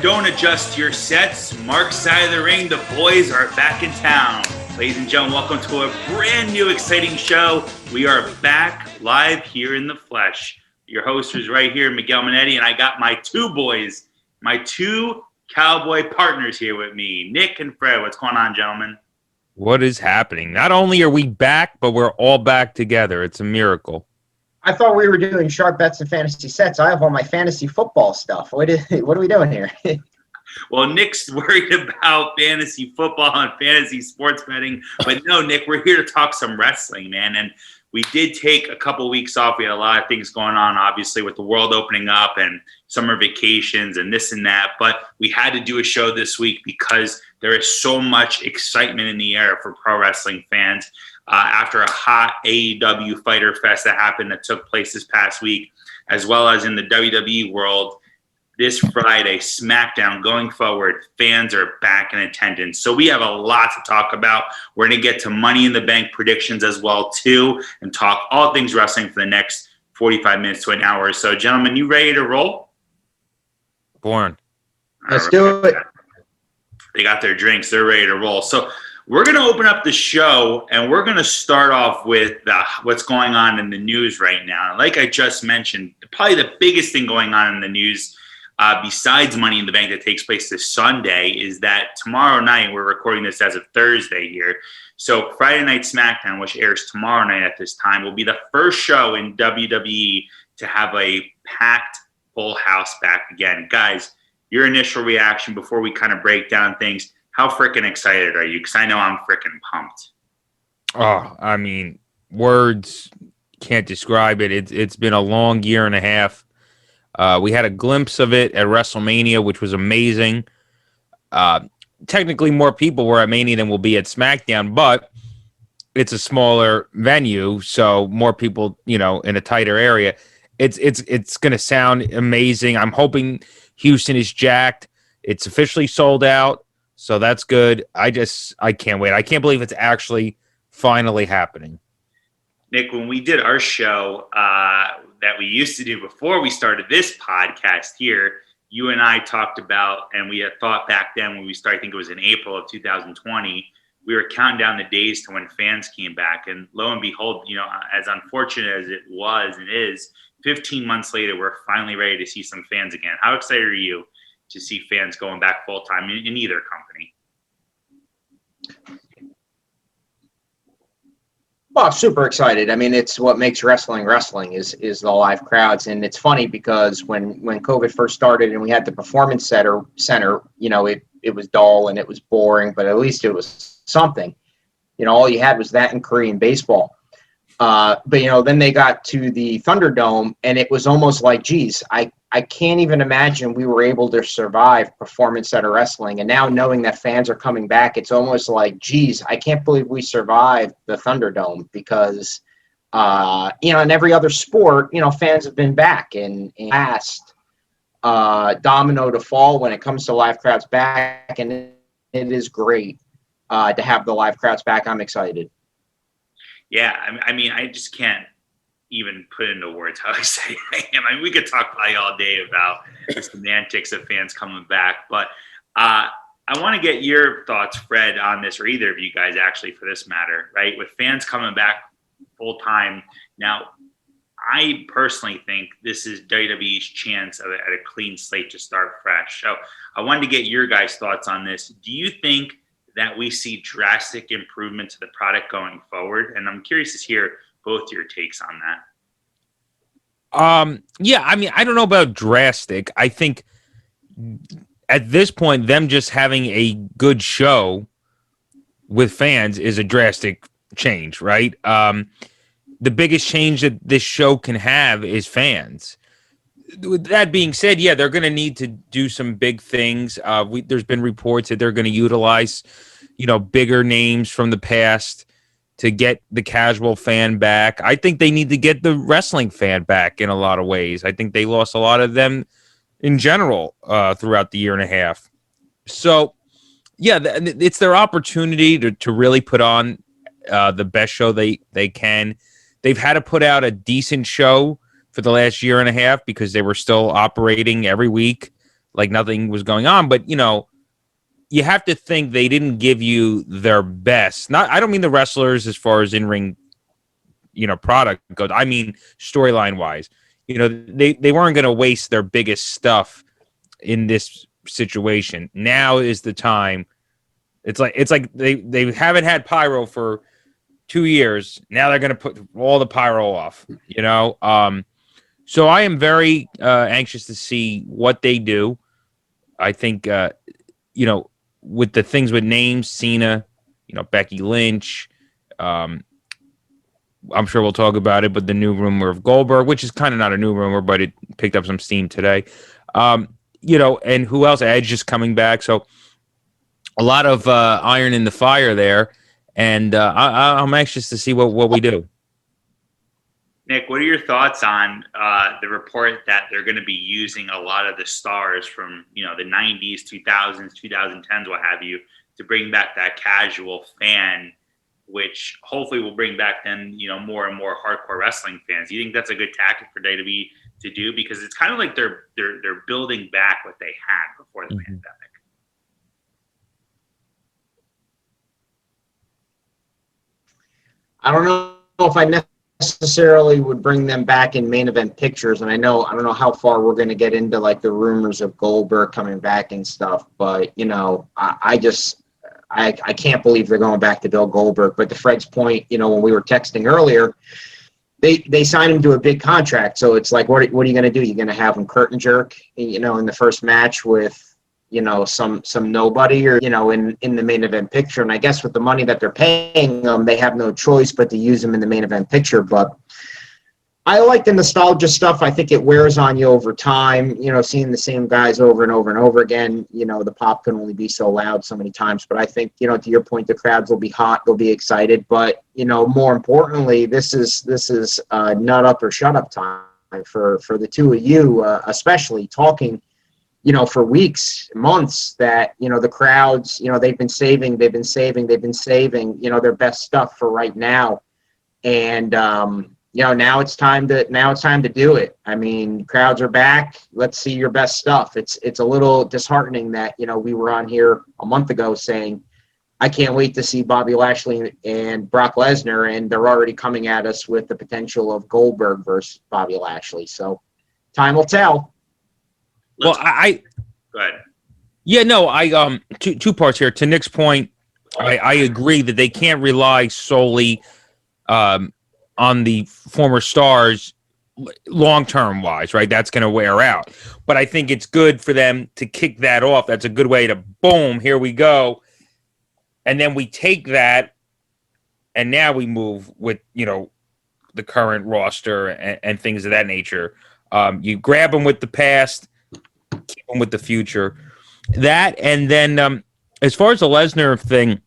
Don't adjust your sets. Mark's side of the ring. The boys are back in town. Ladies and gentlemen, welcome to a brand new exciting show. We are back live here in the flesh. Your host is right here, Miguel Minetti, and I got my two boys, my two cowboy partners here with me, Nick and Fred. What's going on, gentlemen? What is happening? Not only are we back, but we're all back together. It's a miracle. I thought we were doing sharp bets and fantasy sets. I have all my fantasy football stuff. What are we doing here? Well, Nick's worried about fantasy football and fantasy sports betting. But no, Nick, we're here to talk some wrestling, man. And we did take a couple weeks off. We had a lot of things going on, obviously, with the world opening up and summer vacations and this and that. But we had to do a show this week because there is so much excitement in the air for pro wrestling fans. After a hot AEW Fighter Fest that happened that took place this past week, as well as in the WWE world, this Friday, SmackDown going forward, fans are back in attendance. So we have a lot to talk about. We're going to get to Money in the Bank predictions as well, too, and talk all things wrestling for the next 45 minutes to an hour. So, gentlemen, you ready to roll? Born. Let's do it. They got their drinks. They're ready to roll. So we're going to open up the show, and we're going to start off with what's going on in the news right now. Like I just mentioned, probably the biggest thing going on in the news, besides Money in the Bank that takes place this Sunday, is that tomorrow night, we're recording this as of Thursday here, so Friday Night SmackDown, which airs tomorrow night at this time, will be the first show in WWE to have a packed full house back again. Guys, your initial reaction before we kind of break down things. How freaking excited are you? Because I know I'm freaking pumped. Oh, I mean, words can't describe it. It's been a long year and a half. We had a glimpse of it at WrestleMania, which was amazing. Technically, more people were at Mania than will be at SmackDown, but it's a smaller venue, so more people, in a tighter area. It's going to sound amazing. I'm hoping Houston is jacked. It's officially sold out. So that's good. I can't wait. I can't believe it's actually finally happening. Nick, when we did our show that we used to do before we started this podcast here, you and I talked about, and we had thought back then when we started, I think it was in April of 2020, we were counting down the days to when fans came back. And lo and behold, as unfortunate as it was and is, 15 months later, we're finally ready to see some fans again. How excited are you to see fans going back full time in either company? Well, I'm super excited. I mean, it's what makes wrestling is the live crowds. And it's funny because when COVID first started and we had the performance center, it was dull and it was boring, but at least it was something. All you had was that and Korean baseball. But then they got to the Thunderdome and it was almost like, geez, I can't even imagine we were able to survive performance center wrestling. And now knowing that fans are coming back, it's almost like, geez, I can't believe we survived the Thunderdome because, in every other sport, fans have been back and last domino to fall when it comes to live crowds back. And it is great to have the live crowds back. I'm excited. Yeah, I mean, I just can't even put into words how excited I am. I mean, we could talk probably all day about the semantics of fans coming back, but I want to get your thoughts, Fred, on this, or either of you guys actually for this matter, right? With fans coming back full time. Now, I personally think this is WWE's chance at a clean slate to start fresh. So I wanted to get your guys' thoughts on this. Do you think that we see drastic improvement to the product going forward? And I'm curious to hear both your takes on that. Yeah, I mean, I don't know about drastic. I think at this point, them just having a good show with fans is a drastic change, right? The biggest change that this show can have is fans. With that being said, yeah, they're going to need to do some big things. There's been reports that they're going to utilize, bigger names from the past to get the casual fan back. I think they need to get the wrestling fan back in a lot of ways. I think they lost a lot of them in general throughout the year and a half. So, yeah, it's their opportunity to really put on the best show they can. They've had to put out a decent show for the last year and a half because they were still operating every week. like nothing was going on. But, you know, you have to think they didn't give you their best. Not, I don't mean the wrestlers as far as in-ring, you know, product goes. I mean, storyline wise, you know, they weren't going to waste their biggest stuff in this situation. Now is the time. It's like they haven't had pyro for 2 years. Now they're going to put all the pyro off, you know? So I am very anxious to see what they do. I think, you know, with the things with names, Cena, you know, Becky Lynch, I'm sure we'll talk about it, but the new rumor of Goldberg, which is kind of not a new rumor, but it picked up some steam today. You know, and who else? Edge is coming back. So a lot of iron in the fire there. And I'm anxious to see what we do. Nick, what are your thoughts on the report that they're going to be using a lot of the stars from, you know, the 90s, 2000s, 2010s, what have you, to bring back that casual fan, which hopefully will bring back then, you know, more and more hardcore wrestling fans? Do you think that's a good tactic for WWE to do? Because it's kind of like they're building back what they had before the pandemic. I don't know if I necessarily would bring them back in main event pictures, and I don't know how far we're going to get into like the rumors of Goldberg coming back and stuff, but you know, I can't believe they're going back to Bill Goldberg. But to Fred's point, you know, when we were texting earlier, they signed him to a big contract, so it's like, what are you going to do? You're going to have him curtain jerk, you know, in the first match with, you know, some nobody, or, you know, in the main event picture. And I guess with the money that they're paying them, they have no choice but to use them in the main event picture. But I like the nostalgia stuff. I think it wears on you over time, you know, seeing the same guys over and over and over again. You know, the pop can only be so loud so many times. But I think, you know, to your point, the crowds will be hot, they'll be excited. But, you know, more importantly, this is nut up or shut up time for the two of you, especially talking, you know, for weeks, months, that, you know, the crowds, you know, they've been saving, you know, their best stuff for right now. And, you know, now it's time to do it. I mean, crowds are back. Let's see your best stuff. It's a little disheartening that, you know, we were on here a month ago saying, I can't wait to see Bobby Lashley and Brock Lesnar, and they're already coming at us with the potential of Goldberg versus Bobby Lashley. So time will tell. Well, Go ahead. Yeah, no, two parts here. To Nick's point, I agree that they can't rely solely on the former stars long-term wise, right? That's going to wear out. But I think it's good for them to kick that off. That's a good way to, boom, here we go. And then we take that, and now we move with, you know, the current roster and things of that nature. You grab them with the past, keep them with the future. That, and then as far as the Lesnar thing,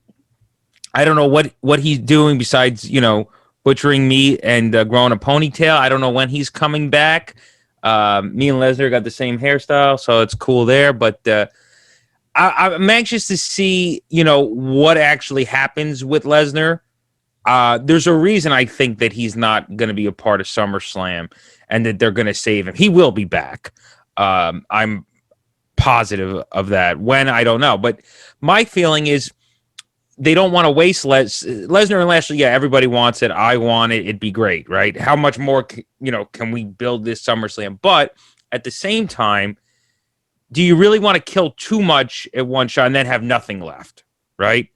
I don't know what he's doing besides, you know, butchering meat and growing a ponytail. I don't know when he's coming back. Me and Lesnar got the same hairstyle, so it's cool there. But I'm anxious to see, you know, what actually happens with Lesnar. There's a reason I think that he's not going to be a part of SummerSlam, and that they're going to save him. He will be back. I'm positive of that. When, I don't know. But my feeling is they don't want to waste Lesnar and Lashley. Yeah, everybody wants it. I want it. It'd be great, right? How much more, you know, can we build this SummerSlam? But at the same time, do you really want to kill too much at one shot and then have nothing left, right?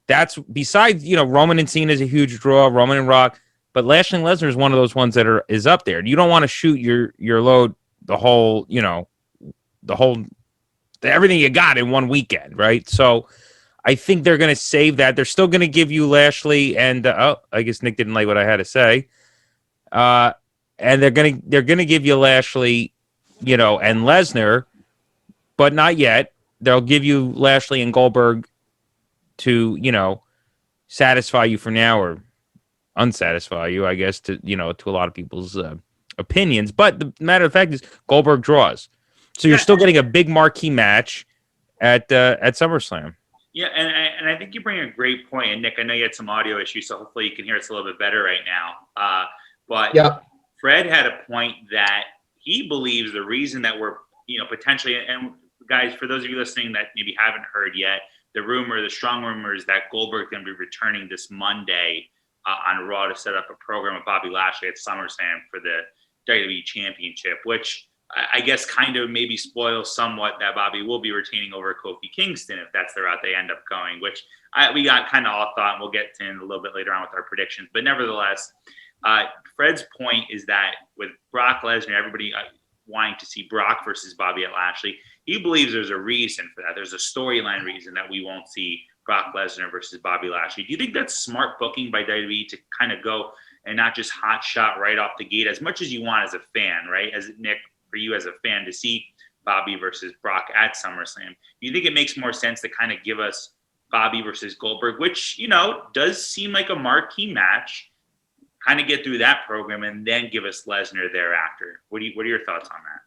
That's, besides, you know, Roman and Cena is a huge draw, Roman and Rock, but Lashley and Lesnar is one of those ones that is up there. You don't want to shoot your load, the whole, you know, everything you got in one weekend, right? So I think they're going to save that. They're still going to give you Lashley and I guess Nick didn't like what I had to say. And they're going to give you Lashley, you know, and Lesnar, but not yet. They'll give you Lashley and Goldberg to, you know, satisfy you for now, or unsatisfy you, I guess, to, you know, to a lot of people's opinions. But the matter of fact is Goldberg draws. So you're still getting a big marquee match at SummerSlam. Yeah, and I think you bring a great point. And Nick, I know you had some audio issues, so hopefully you can hear us a little bit better right now. But yep. Fred had a point that he believes the reason that we're, you know, potentially, and guys, for those of you listening that maybe haven't heard yet, the strong rumor is that Goldberg's going to be returning this Monday on Raw to set up a program with Bobby Lashley at SummerSlam for the WWE Championship, which I guess kind of maybe spoils somewhat that Bobby will be retaining over Kofi Kingston if that's the route they end up going, which we got kind of all thought, and we'll get to in a little bit later on with our predictions. But nevertheless, Fred's point is that with Brock Lesnar, everybody wanting to see Brock versus Bobby at Lashley, he believes there's a reason for that. There's a storyline reason that we won't see Brock Lesnar versus Bobby Lashley. Do you think that's smart booking by WWE to kind of go and not just hot shot right off the gate as much as you want as a fan, right? As Nick, for you as a fan to see Bobby versus Brock at SummerSlam, do you think it makes more sense to kind of give us Bobby versus Goldberg, which, does seem like a marquee match, kind of get through that program and then give us Lesnar thereafter? What are your thoughts on that?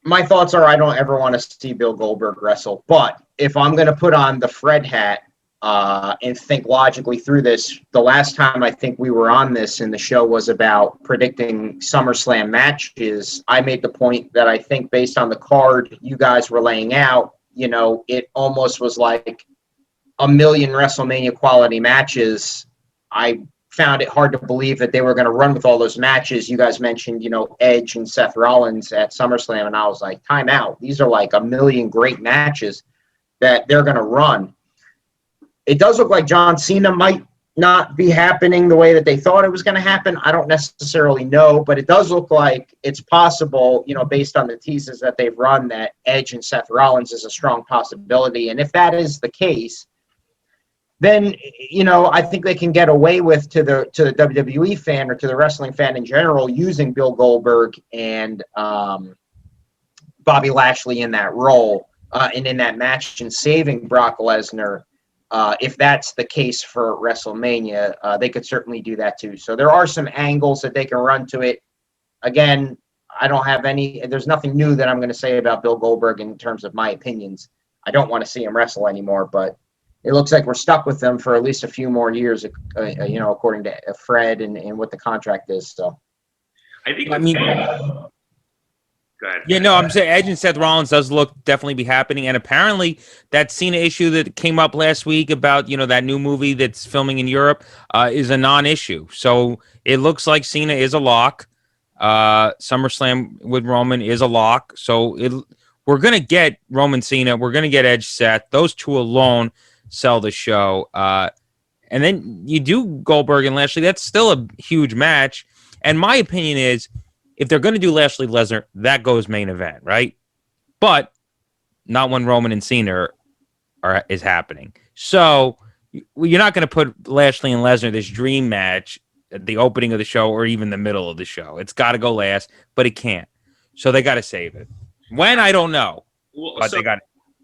My thoughts are I don't ever want to see Bill Goldberg wrestle, but if I'm going to put on the Fred hat and think logically through this, the last time I think we were on this and the show was about predicting SummerSlam matches, I made the point that I think based on the card you guys were laying out, it almost was like a million WrestleMania quality matches. I found it hard to believe that they were going to run with all those matches. You guys mentioned, Edge and Seth Rollins at SummerSlam, and I was like, time out. These are like a million great matches that they're going to run. It does look like John Cena might not be happening the way that they thought it was going to happen. I don't necessarily know, but it does look like it's possible, based on the teases that they've run, that Edge and Seth Rollins is a strong possibility. And if that is the case, then, I think they can get away with to the WWE fan or to the wrestling fan in general using Bill Goldberg and Bobby Lashley in that role and in that match and saving Brock Lesnar. If that's the case for WrestleMania, they could certainly do that too. So there are some angles that they can run to it. Again, there's nothing new that I'm going to say about Bill Goldberg in terms of my opinions. I don't want to see him wrestle anymore, but it looks like we're stuck with them for at least a few more years, according to Fred and what the contract is. So, go ahead. Yeah, no, I'm saying Edge and Seth Rollins does look definitely be happening, and apparently that Cena issue that came up last week about that new movie that's filming in Europe is a non-issue. So it looks like Cena is a lock. SummerSlam with Roman is a lock. So we're gonna get Roman Cena, we're gonna get Edge Seth. Those two alone sell the show. And then you do Goldberg and Lashley. That's still a huge match. And my opinion is, if they're going to do Lashley Lesnar, that goes main event, right? But not when Roman and Cena is happening. So you're not going to put Lashley and Lesnar, this dream match, at the opening of the show or even the middle of the show. It's got to go last, but it can't. So they got to save it. When, I don't know. But they got.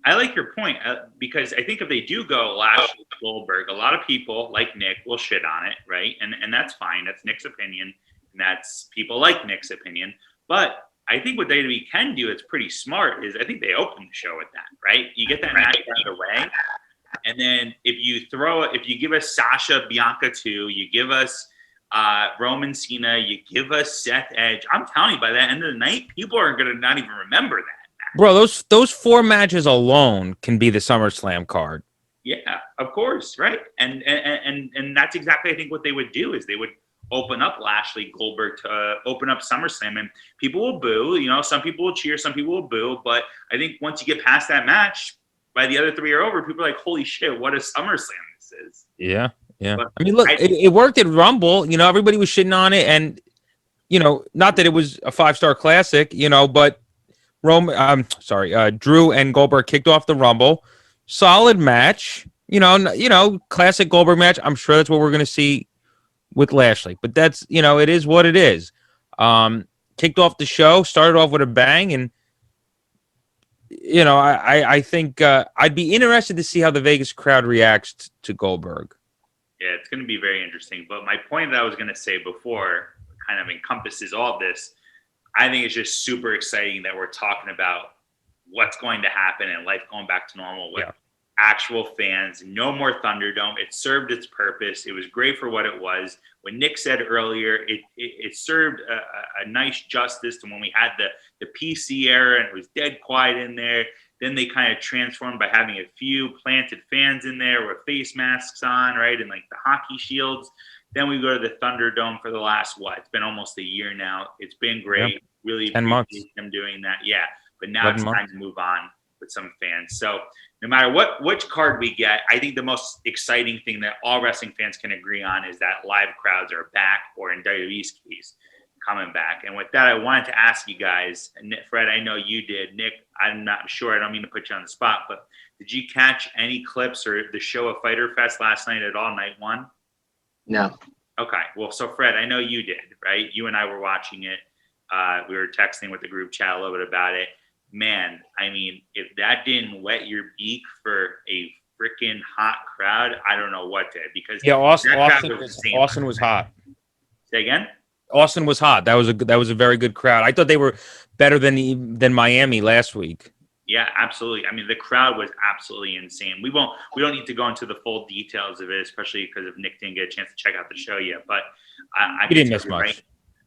I like your point because I think if they do go Lashley Goldberg, a lot of people like Nick will shit on it, right? And that's fine. That's Nick's opinion. And that's people like Nick's opinion. But I think what WWE can do, it's pretty smart, is I think they open the show with that, right? You get that match out of the way. And then if you give us Sasha Bianca 2, you give us Roman Cena, you give us Seth Edge, I'm telling you, by the end of the night, people are going to not even remember that. Bro, those four matches alone can be the SummerSlam card. Yeah, of course, right? And that's exactly, I think, what they would do is they would open up Lashley Goldberg to open up SummerSlam, and people will boo. Some people will cheer, some people will boo. But I think once you get past that match, by the other three are over, people are like, "Holy shit, what a SummerSlam this is!" Yeah. But I mean, look, it worked at Rumble. Everybody was shitting on it, and not that it was a 5-star classic, but. Drew and Goldberg kicked off the Rumble. Solid match. Classic Goldberg match. I'm sure that's what we're going to see with Lashley. But that's, it is what it is. Kicked off the show, started off with a bang, and I think I'd be interested to see how the Vegas crowd reacts to Goldberg. Yeah, it's going to be very interesting. But my point that I was going to say before kind of encompasses all of this. I think it's just super exciting that we're talking about what's going to happen and life going back to normal with actual fans. No more Thunderdome. It served its purpose. It was great for what it was. When Nick said earlier, it served a nice justice to when we had the PC era and it was dead quiet in there. Then they kind of transformed by having a few planted fans in there with face masks on, right? And like the hockey shields. Then we go to the Thunderdome for the last, it's been almost a year now. It's been great. Yep. Really 10 months. Them doing that. Yeah. But now it's time to move on with some fans. So no matter which card we get, I think the most exciting thing that all wrestling fans can agree on is that live crowds are back, or in WWE's case, coming back. And with that, I wanted to ask you guys, and Fred, I know you did. Nick, I'm not sure. I don't mean to put you on the spot, but did you catch any clips or the show of Fyter Fest last night at all, night one? No. Okay. Well, so Fred, I know you did, right? You and I were watching it. We were texting with the group chat a little bit about it. Man, I mean, if that didn't wet your beak for a freaking hot crowd, I don't know what did. Because Austin was hot. Say again? Austin was hot. That was a very good crowd. I thought they were better than Miami last week. Yeah, absolutely. I mean, the crowd was absolutely insane. We don't need to go into the full details of it, especially because if Nick didn't get a chance to check out the show yet. But he didn't miss much.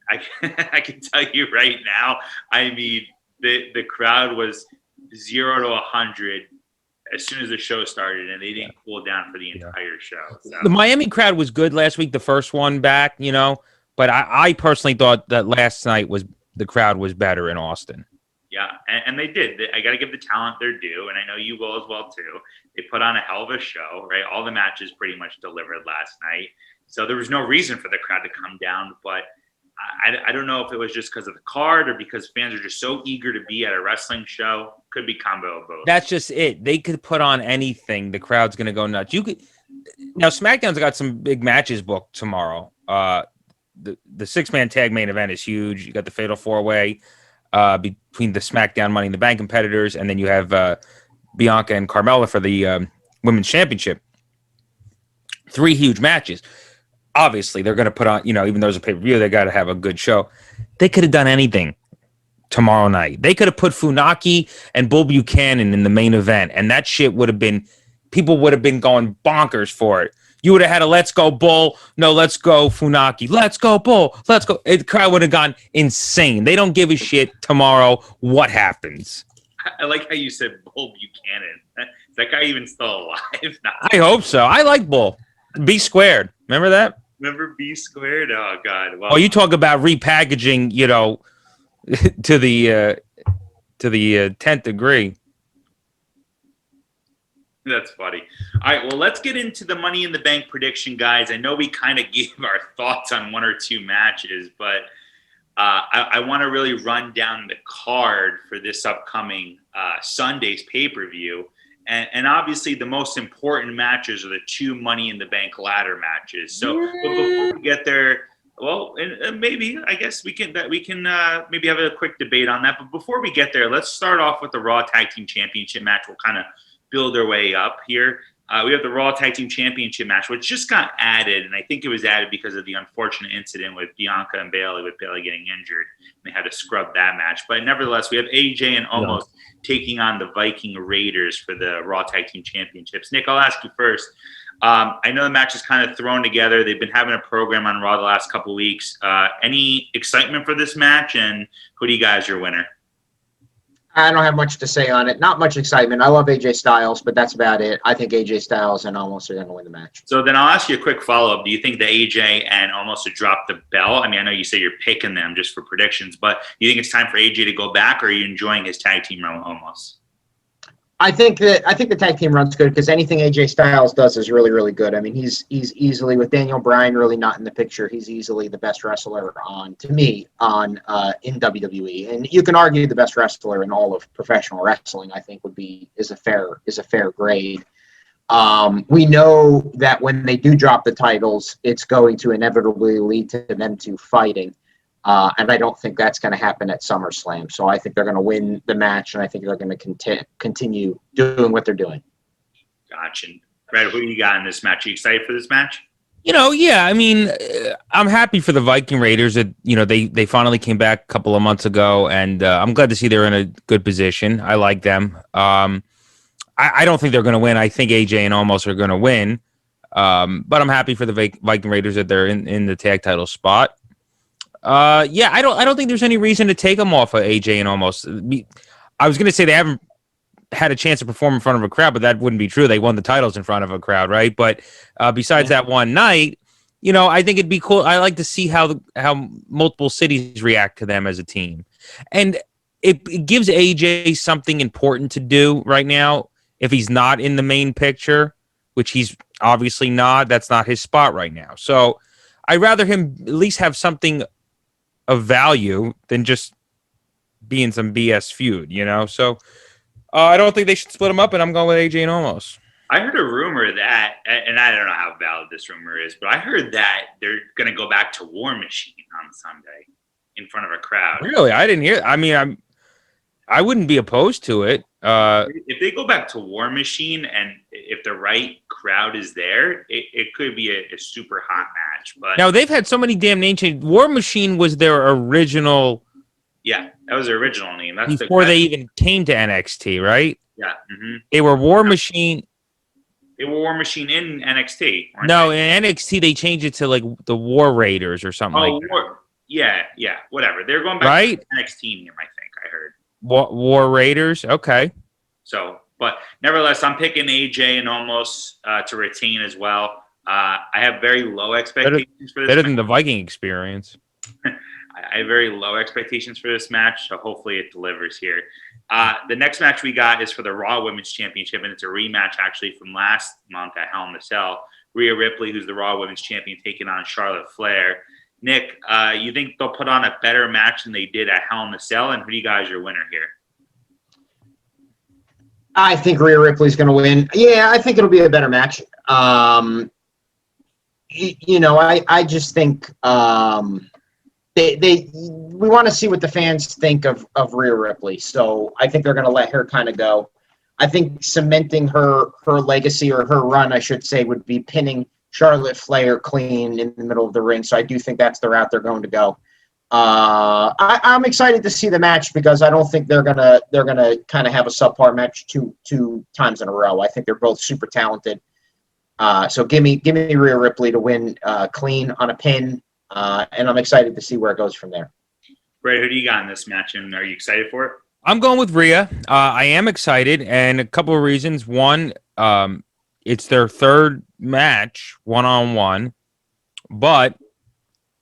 I can tell you right now. I mean, the crowd was 0 to 100 as soon as the show started, and they didn't cool down for the entire show. So. The Miami crowd was good last week, the first one back, but I personally thought that last night the crowd was better in Austin. Yeah, and they did. I got to give the talent their due, and I know you will as well too. They put on a hell of a show, right? All the matches pretty much delivered last night, so there was no reason for the crowd to come down, but I don't know if it was just because of the card or because fans are just so eager to be at a wrestling show. Could be combo of both. That's just it. They could put on anything. The crowd's going to go nuts. Now SmackDown's got some big matches booked tomorrow. The 6-man tag main event is huge. You got the Fatal 4-Way between the SmackDown Money in the Bank competitors, and then you have Bianca and Carmella for the Women's Championship. 3 huge matches. Obviously, they're going to put on, even though there's a pay-per-view, they got to have a good show. They could have done anything tomorrow night. They could have put Funaki and Bull Buchanan in the main event, and that shit would have been, people would have been going bonkers for it. You would have had a let's go Bull, no, let's go Funaki, let's go Bull, let's go. The crowd would have gone insane. They don't give a shit tomorrow what happens. I like how you said Bull Buchanan. Is that guy even still alive? I hope so. I like Bull. B squared. Remember that? Remember B squared? Oh God! Well, oh, you talk about repackaging, to the 10th degree. That's funny. All right, well, let's get into the Money in the Bank prediction, guys. I know we kind of gave our thoughts on 1 or 2 matches, but I want to really run down the card for this upcoming Sunday's pay-per-view. And obviously, the most important matches are the 2 Money in the Bank ladder matches. So, but before we get there, well, and maybe I guess we can maybe have a quick debate on that. But before we get there, let's start off with the Raw Tag Team Championship match. We'll kind of build our way up here. We have the Raw Tag Team Championship match, which just got added, and I think it was added because of the unfortunate incident with Bianca and Bayley, with Bayley getting injured. And they had to scrub that match. But nevertheless, we have AJ and Omos taking on the Viking Raiders for the Raw Tag Team Championships. Nick, I'll ask you first. I know the match is kind of thrown together. They've been having a program on Raw the last couple of weeks. Any excitement for this match, and who do you guys your winner? I don't have much to say on it. Not much excitement. I love AJ Styles, but that's about it. I think AJ Styles and Omos are going to win the match. So then I'll ask you a quick follow-up. Do you think that AJ and Omos would drop the belt? I mean, I know you say you're picking them just for predictions, but do you think it's time for AJ to go back, or are you enjoying his tag team run with Omos? I think the tag team run's good because anything AJ Styles does is really, really good. I mean, he's easily, with Daniel Bryan really not in the picture, he's easily the best wrestler in WWE. And you can argue the best wrestler in all of professional wrestling, I think is a fair grade. We know that when they do drop the titles, it's going to inevitably lead to them two fighting. And I don't think that's going to happen at SummerSlam. So I think they're going to win the match, and I think they're going to continue doing what they're doing. Gotcha. Fred, who do you got in this match? Are you excited for this match? Yeah. I mean, I'm happy for the Viking Raiders that, they finally came back a couple of months ago, and I'm glad to see they're in a good position. I like them. I don't think they're going to win. I think AJ and Almost are going to win. But I'm happy for the Viking Raiders that they're in the tag title spot. Yeah, I don't think there's any reason to take them off of AJ and Almost. I was going to say they haven't had a chance to perform in front of a crowd, but that wouldn't be true. They won the titles in front of a crowd, right? But besides that one night, I think it'd be cool. I like to see how multiple cities react to them as a team, and it gives AJ something important to do right now if he's not in the main picture, which he's obviously not. That's not his spot right now. So I'd rather him at least have something of value than just being some BS feud, So I don't think they should split him up, and I'm going with AJ and Almost. I heard a rumor that, and I don't know how valid this rumor is, but I heard that they're going to go back to War Machine on Sunday in front of a crowd. Really? I didn't hear. I mean, I wouldn't be opposed to it. If they go back to War Machine and if the right crowd is there, it could be a super hot match. But now they've had so many damn name changes. War Machine was their original. Yeah, that was their original name. That's before they even came to NXT, right? Yeah. They were War Machine. They were War Machine in NXT. No, in NXT they changed it to like the War Raiders or something like that. Yeah, whatever. They're going back right? to the NXT name, I think I heard. War Raiders, okay. So, but nevertheless, I'm picking AJ and Almost to retain as well. I have very low expectations for this. Better than the Viking experience. I have very low expectations for this match, so hopefully it delivers here. The next match we got is for the Raw Women's Championship, and it's a rematch actually from last month at Hell in a Cell. Rhea Ripley, who's the Raw Women's Champion, taking on Charlotte Flair. Nick, you think they'll put on a better match than they did at Hell in a Cell, and who do you guys your winner here? I think Rhea Ripley's going to win. Yeah, I think it'll be a better match. I just think we want to see what the fans think of Rhea Ripley. So I think they're going to let her kind of go. I think cementing her legacy, or her run, I should say, would be pinning Charlotte Flair clean in the middle of the ring. So I do think that's the route they're going to go. I'm excited to see the match because I don't think they're gonna kind of have a subpar match two times in a row. I think they're both super talented. So give me Rhea Ripley to win clean on a pin, and I'm excited to see where it goes from there. Brett, who do you got in this match, and are you excited for it? I'm going with Rhea. I am excited, and a couple of reasons. One, it's their third match one-on-one, but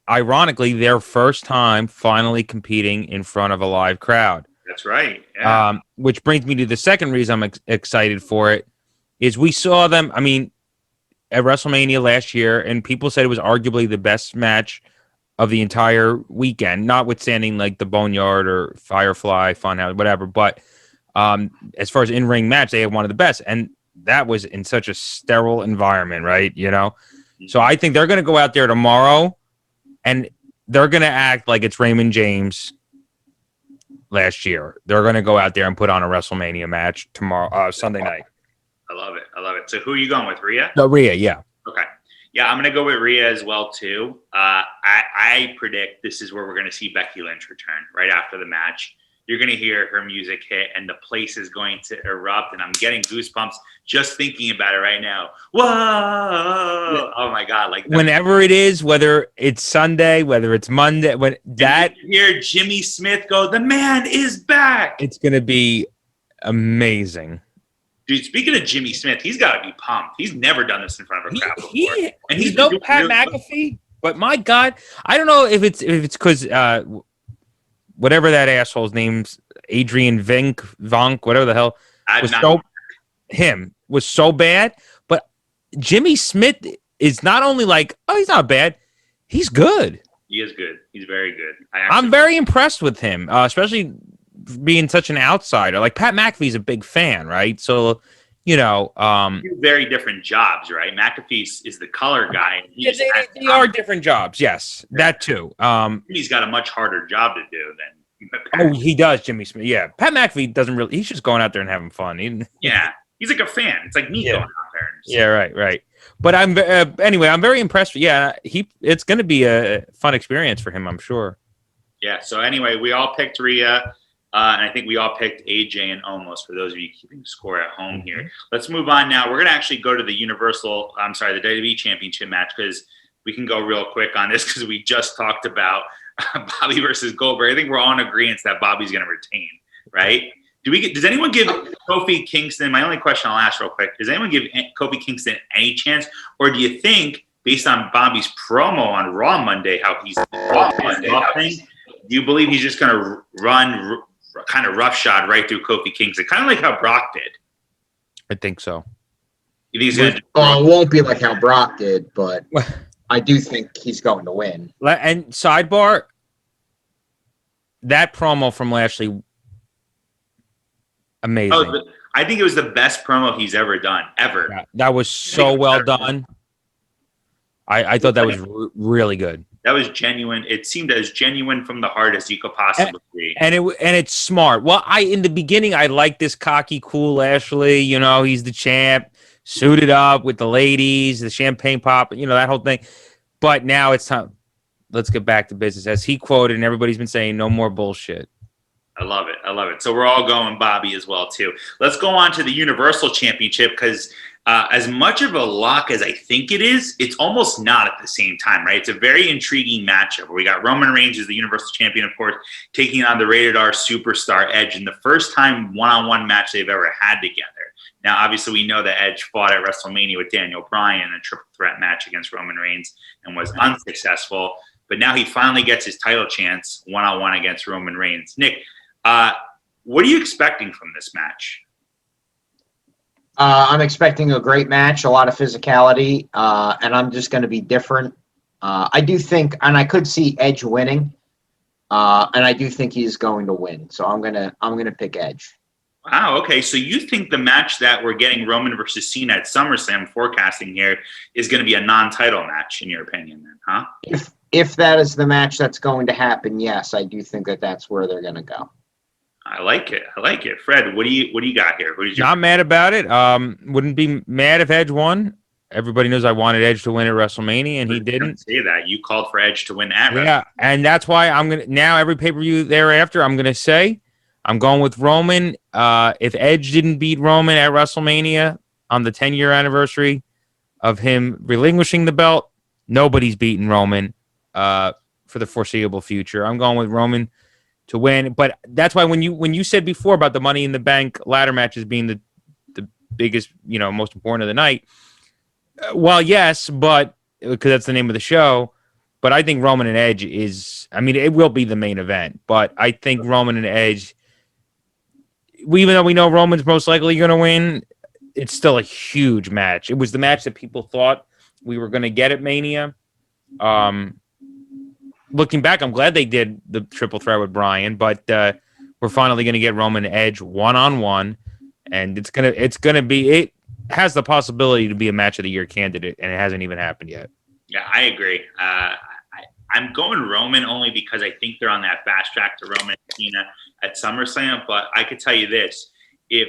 ironically, their first time finally competing in front of a live crowd. That's right. Yeah. Which brings me to the second reason I'm excited for it, is we saw them, at WrestleMania last year, and people said it was arguably the best match of the entire weekend, notwithstanding like the Boneyard or Firefly, Funhouse, whatever. But as far as in-ring match, they had one of the best. And that was in such a sterile environment, right? So I think they're going to go out there tomorrow and they're going to act like it's Raymond James last year. They're going to go out there and put on a WrestleMania match tomorrow, Sunday night. I love it. So who are you going with, Rhea? No, Rhea, yeah. Okay. Yeah, I'm going to go with Rhea as well, too. I predict this is where we're going to see Becky Lynch return right after the match. You're going to hear her music hit, and the place is going to erupt, and I'm getting goosebumps just thinking about it right now. Whoa! Oh, my God. Whenever it is, whether it's Sunday, whether it's Monday, when that... You hear Jimmy Smith go, the man is back! It's going to be amazing. Dude, speaking of Jimmy Smith, he's got to be pumped. He's never done this in front of a crowd before. And he's no Pat McAfee, but my God, I don't know if it's because whatever that asshole's name's Adrian Vonk, whatever the hell, was so bad. But Jimmy Smith is not only like, oh, he's not bad, he's good. He is good. He's very good. I'm very impressed with him, especially being such an outsider. Like Pat McAfee's a big fan, right? So, two very different jobs, right? McAfee is the color guy. They are different jobs. Yes, that too. He's got a much harder job to do than. Oh, he does, Jimmy Smith. Yeah, Pat McAfee doesn't really. He's just going out there and having fun. He's like a fan. It's like me going out there. Yeah, right. But anyway, I'm very impressed. Yeah, it's going to be a fun experience for him, I'm sure. Yeah. So anyway, we all picked Rhea. And I think we all picked AJ and Omos for those of you keeping score at home here. Let's move on now. We're going to actually go to the the WWE Championship match, because we can go real quick on this because we just talked about Bobby versus Goldberg. I think we're all in agreement that Bobby's going to retain, right? Does anyone give Kofi Kingston, my only question I'll ask real quick, does anyone give Kofi Kingston any chance? Or do you think, based on Bobby's promo on Raw Monday, how he's do you believe he's just going to run kind of roughshod right through Kofi Kingston, kind of like how Brock did? I think so. You think he's going to? It won't be like how Brock did, but I do think he's going to win. And sidebar, that promo from Lashley, amazing. Oh, I think it was the best promo he's ever done, ever. Yeah, that was so well done. I thought that was really good. That was genuine. It seemed as genuine from the heart as you could possibly be. And it's smart. Well, in the beginning, I liked this cocky, cool Lashley. You know, he's the champ, suited up with the ladies, the champagne pop, you know, that whole thing. But now it's time. Let's get back to business. As he quoted, and everybody's been saying, no more bullshit. I love it. I love it. So we're all going Bobby as well, too. Let's go on to the Universal Championship, because as much of a lock as I think it is, it's almost not at the same time, right? It's a very intriguing matchup where we got Roman Reigns as the Universal Champion, of course, taking on the Rated R superstar Edge in the first time one-on-one match they've ever had together. Now, obviously, we know that Edge fought at WrestleMania with Daniel Bryan in a triple threat match against Roman Reigns and was unsuccessful. But now he finally gets his title chance one-on-one against Roman Reigns. Nick, what are you expecting from this match? I'm expecting a great match, a lot of physicality, and I'm just going to be different. I do think, and I could see Edge winning, and I do think he's going to win. So I'm gonna pick Edge. Wow. Okay. So you think the match that we're getting, Roman versus Cena at SummerSlam, forecasting here, is going to be a non-title match, in your opinion, then, huh? If that is the match that's going to happen, yes, I do think that's where they're going to go. I like it. Fred, what do you got here? Not mad about it. Wouldn't be mad if Edge won. Everybody knows I wanted Edge to win at WrestleMania, and he didn't. Say that. You called for Edge to win at WrestleMania. Yeah, and that's why I'm gonna now every pay-per-view thereafter, I'm gonna say I'm going with Roman. If Edge didn't beat Roman at WrestleMania on the 10-year anniversary of him relinquishing the belt, nobody's beating Roman for the foreseeable future. I'm going with Roman to win. But that's why when you said before about the Money in the Bank ladder matches being the biggest, most important of the night, well, yes, but because that's the name of the show. But I think Roman and Edge it will be the main event. But I think Roman and Edge, even though we know Roman's most likely going to win, it's still a huge match. It was the match that people thought we were going to get at Mania. Looking back, I'm glad they did the triple threat with Bryan, but we're finally going to get Roman and Edge one-on-one, and it has the possibility to be a match of the year candidate, and it hasn't even happened yet. Yeah, I agree. I'm going Roman only because I think they're on that fast track to Roman and Cena at SummerSlam, but I could tell you this. If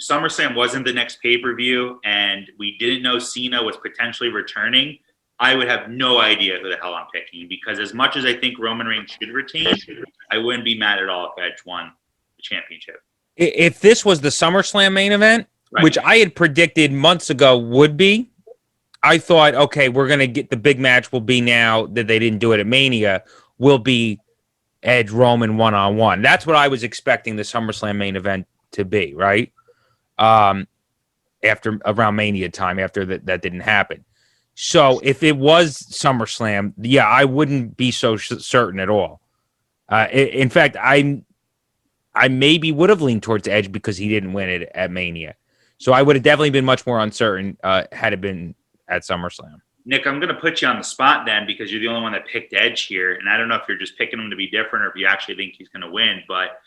SummerSlam wasn't the next pay-per-view and we didn't know Cena was potentially returning, I would have no idea who the hell I'm picking, because as much as I think Roman Reigns should retain, I wouldn't be mad at all if Edge won the championship. If this was the SummerSlam main event, right, which I had predicted months ago would be, I thought, okay, we're going to get the big match will be now that they didn't do it at Mania, will be Edge Roman one-on-one. That's what I was expecting the SummerSlam main event to be, right? After around Mania time, after that didn't happen. So if it was SummerSlam, yeah, I wouldn't be so certain at all. In fact, I maybe would have leaned towards Edge because he didn't win it at Mania. So I would have definitely been much more uncertain had it been at SummerSlam. Nick, I'm going to put you on the spot then, because you're the only one that picked Edge here. And I don't know if you're just picking him to be different or if you actually think he's going to win. But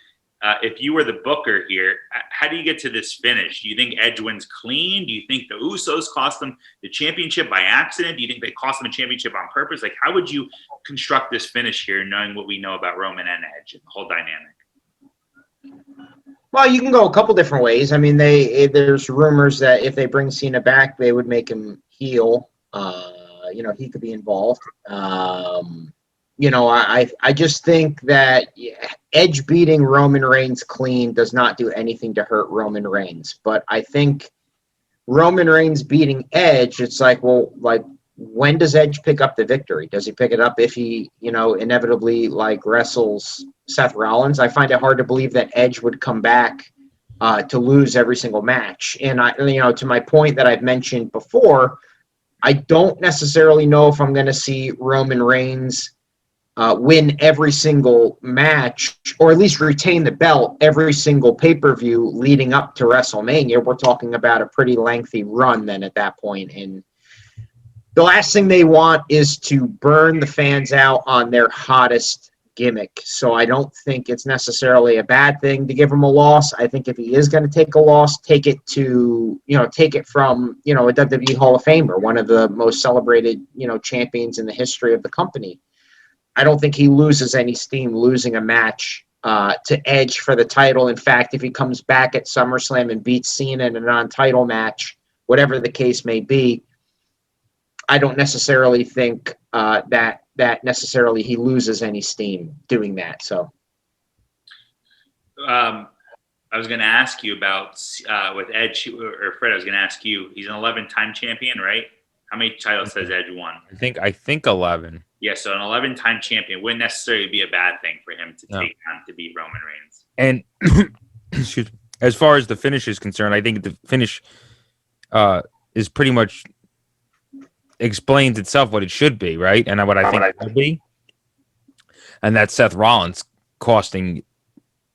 if you were the booker here, how do you get to this finish? Do you think Edge wins clean? Do you think the Usos cost them the championship by accident? Do you think they cost them a championship on purpose? Like, how would you construct this finish here, knowing what we know about Roman and Edge and the whole dynamic? Well, you can go a couple different ways. I mean, there's rumors that if they bring Cena back, they would make him heel. He could be involved. I just think that Edge beating Roman Reigns clean does not do anything to hurt Roman Reigns. But I think Roman Reigns beating Edge, it's like, well, like, when does Edge pick up the victory? Does he pick it up if he, inevitably like wrestles Seth Rollins? I find it hard to believe that Edge would come back to lose every single match. And to my point that I've mentioned before, I don't necessarily know if I'm going to see Roman Reigns win every single match, or at least retain the belt every single pay-per-view leading up to WrestleMania. We're talking about a pretty lengthy run then at that point. And the last thing they want is to burn the fans out on their hottest gimmick. So I don't think it's necessarily a bad thing to give him a loss. I think if he is going to take a loss, take it from, a WWE Hall of Famer, one of the most celebrated, champions in the history of the company. I don't think he loses any steam losing a match to Edge for the title. In fact, if he comes back at SummerSlam and beats Cena in a non-title match, whatever the case may be, I don't necessarily think that necessarily he loses any steam doing that. So, I was going to ask you about with Edge, or Fred. I was going to ask you. He's an 11-time champion, right? How many titles has Edge won? I think 11. Yeah, so an 11-time champion wouldn't necessarily be a bad thing for him to take on to beat Roman Reigns. And excuse me, as far as the finish is concerned, I think the finish is pretty much explains itself what it should be, right? And what I think it will be. And that's Seth Rollins costing,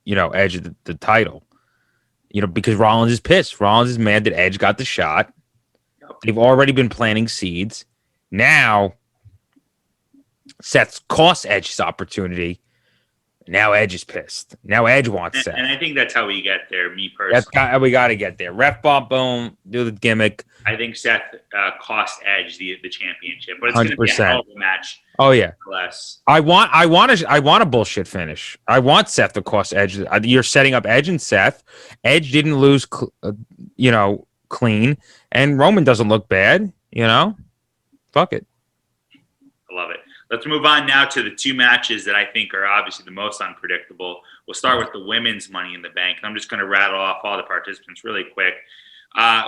Edge the title. Because Rollins is pissed. Rollins is mad that Edge got the shot. They've already been planting seeds. Now, Seth's cost Edge his opportunity. Now Edge is pissed. Now Edge wants Seth. And I think that's how we get there, me personally. We got to get there. Ref bump, boom, do the gimmick. I think Seth cost Edge the championship, but it's going to be a hell of a match. Oh yeah. Less. I want a bullshit finish. I want Seth to cost Edge. You're setting up Edge and Seth. Edge didn't lose, clean, and Roman doesn't look bad. Fuck it. I love it. Let's move on now to the two matches that I think are obviously the most unpredictable. We'll start with the women's Money in the Bank. And I'm just going to rattle off all the participants really quick.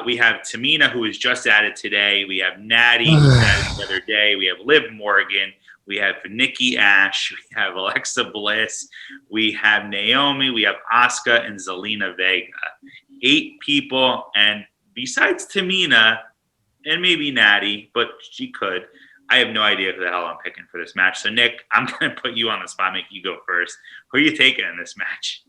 We have Tamina, who was just added today. We have Natty, who was added the other day. We have Liv Morgan. We have Nikki Ash. We have Alexa Bliss. We have Naomi. We have Asuka and Zelina Vega. 8 people. And besides Tamina and maybe Natty, but she could, I have no idea who the hell I'm picking for this match. So, Nick, I'm going to put you on the spot, make you go first. Who are you taking in this match?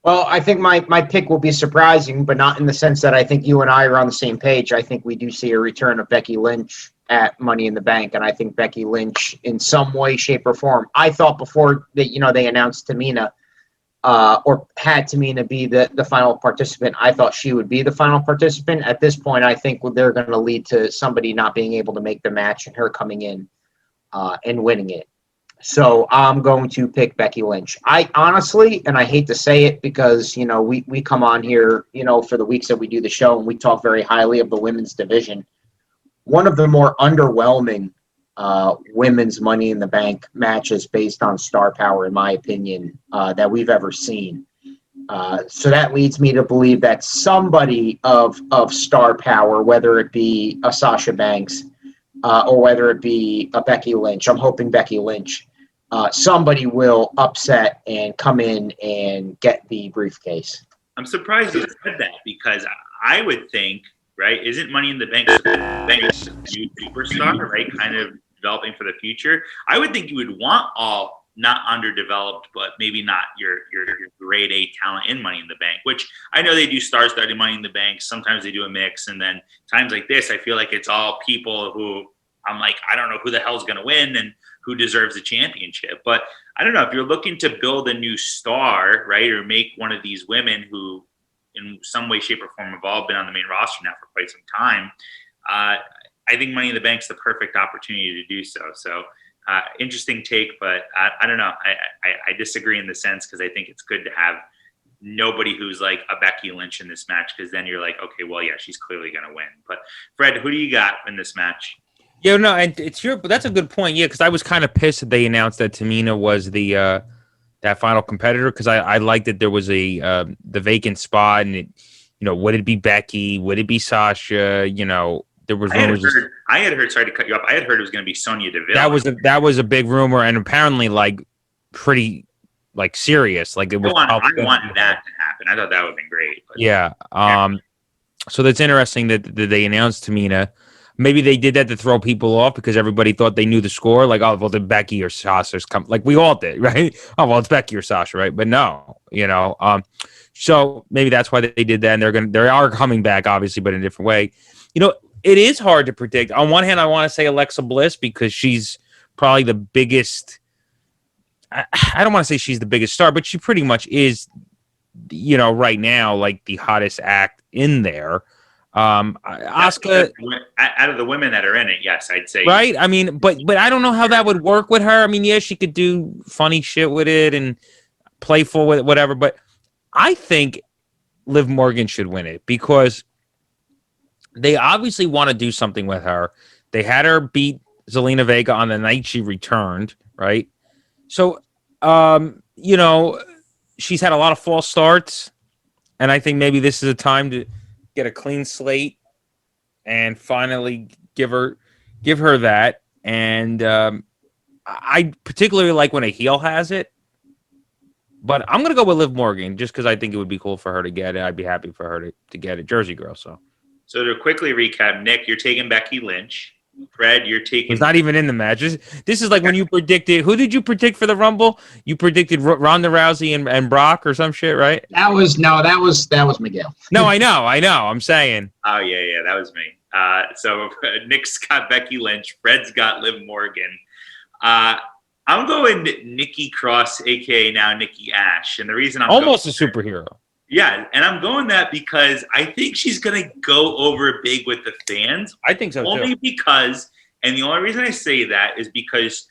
Well, I think my pick will be surprising, but not in the sense that I think you and I are on the same page. I think we do see a return of Becky Lynch at Money in the Bank, and I think Becky Lynch in some way, shape, or form. I thought before that, they announced Tamina or had Tamina be the final participant, I thought she would be the final participant. At this point, I think they're going to lead to somebody not being able to make the match and her coming in and winning it. So I'm going to pick Becky Lynch. I honestly, and I hate to say it because, we come on here, for the weeks that we do the show and we talk very highly of the women's division. One of the more underwhelming women's Money in the Bank matches based on star power, in my opinion, that we've ever seen. So that leads me to believe that somebody of star power, whether it be a Sasha Banks or whether it be a Becky Lynch, I'm hoping Becky Lynch, somebody will upset and come in and get the briefcase. I'm surprised you said that because I would think, right, isn't Money in the Bank a new superstar, right, kind of developing for the future? I would think you would want all not underdeveloped, but maybe not your grade A talent in Money in the Bank, which I know they do star-studded Money in the Bank. Sometimes they do a mix, and then times like this, I feel like it's all people who I'm like, I don't know who the hell's going to win and who deserves the championship. But I don't know, if you're looking to build a new star, right, or make one of these women who in some way, shape, or form have all been on the main roster now for quite some time, I think Money in the Bank's the perfect opportunity to do so. So interesting take, but I don't know. I disagree in the sense because I think it's good to have nobody who's like a Becky Lynch in this match, because then you're like, okay, well, yeah, she's clearly going to win. But Fred, who do you got in this match? Yeah, no, and but that's a good point. Yeah, because I was kind of pissed that they announced that Tamina was the that final competitor because I liked that there was the vacant spot and it, would it be Becky? Would it be Sasha? There was rumors. I had heard. Sorry to cut you up. I had heard it was going to be Sonya Deville. That was a big rumor and apparently like pretty like serious. Like it was. I wanted that to happen. I thought that would have been great. But yeah. So that's interesting that they announced Tamina. Maybe they did that to throw people off because everybody thought they knew the score. Like, oh, well, did Becky or Sasha's come? Like we all did, right? Oh, well, it's Becky or Sasha, right? But no, So maybe that's why they did that, and they are coming back, obviously, but in a different way. It is hard to predict. On one hand, I want to say Alexa Bliss because she's probably the biggest. I don't want to say she's the biggest star, but she pretty much is. Right now, like the hottest act in there. Asuka, out of the women that are in it, yes, I'd say. Right? I mean, but I don't know how that would work with her. I mean, yeah, she could do funny shit with it and playful with it, whatever. But I think Liv Morgan should win it because they obviously want to do something with her. They had her beat Zelina Vega on the night she returned, right? So, she's had a lot of false starts, and I think maybe this is a time to get a clean slate and finally give her that. And I particularly like when a heel has it, but I'm going to go with Liv Morgan just because I think it would be cool for her to get it. I'd be happy for her to get it. Jersey girl. So to quickly recap, Nick, you're taking Becky Lynch. Fred, you're taking. It's not even in the match. This is like when you predicted. Who did you predict for the Rumble? You predicted Ronda Rousey and Brock or some shit, right? That was Miguel. No, I know. I'm saying. Oh yeah, that was me. So Nick's got Becky Lynch. Fred's got Liv Morgan. I'm going Nikki Cross, aka now Nikki Ash, and the reason I'm almost a superhero. Yeah, and I'm going that because I think she's going to go over big with the fans. I think so, only because, and the only reason I say that is because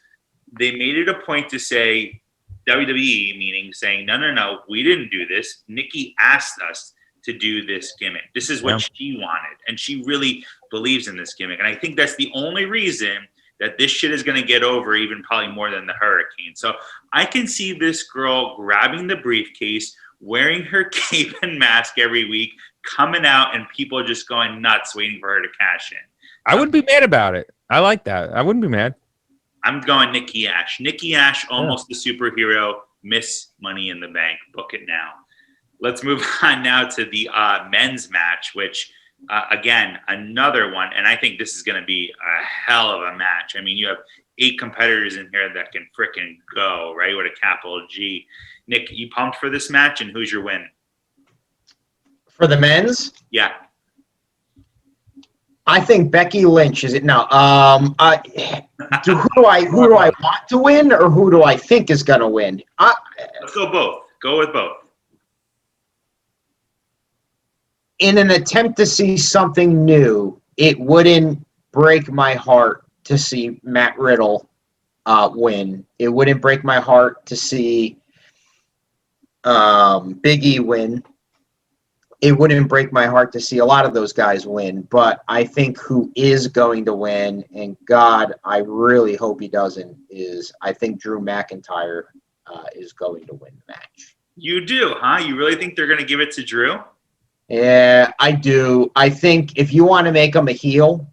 they made it a point to say, WWE meaning saying, no, we didn't do this. Nikki asked us to do this gimmick. This is what she wanted, and she really believes in this gimmick. And I think that's the only reason that this shit is going to get over, even probably more than the Hurricane. So I can see this girl grabbing the briefcase, wearing her cape and mask every week, coming out, and people just going nuts waiting for her to cash in. I wouldn't be mad about it. I like that. I wouldn't be mad. I'm going Nikki Ash. Nikki Ash, almost the superhero, Miss Money in the Bank. Book it now. Let's move on now to the men's match, which, again, another one. And I think this is going to be a hell of a match. I mean, you have 8 competitors in here that can frickin' go, right, with a capital G. Nick, you pumped for this match, and who's your win? For the men's? Yeah. I think Becky Lynch is it now. Who do I want to win, or who do I think is going to win? Let's go both. Go with both. In an attempt to see something new, it wouldn't break my heart to see Matt Riddle win. It wouldn't break my heart to see Big E win. It wouldn't break my heart to see a lot of those guys win, but I think who is going to win, and God, I really hope he doesn't, is I think Drew McIntyre is going to win the match. You do, huh? You really think they're going to give it to Drew? Yeah, I do. I think if you want to make him a heel,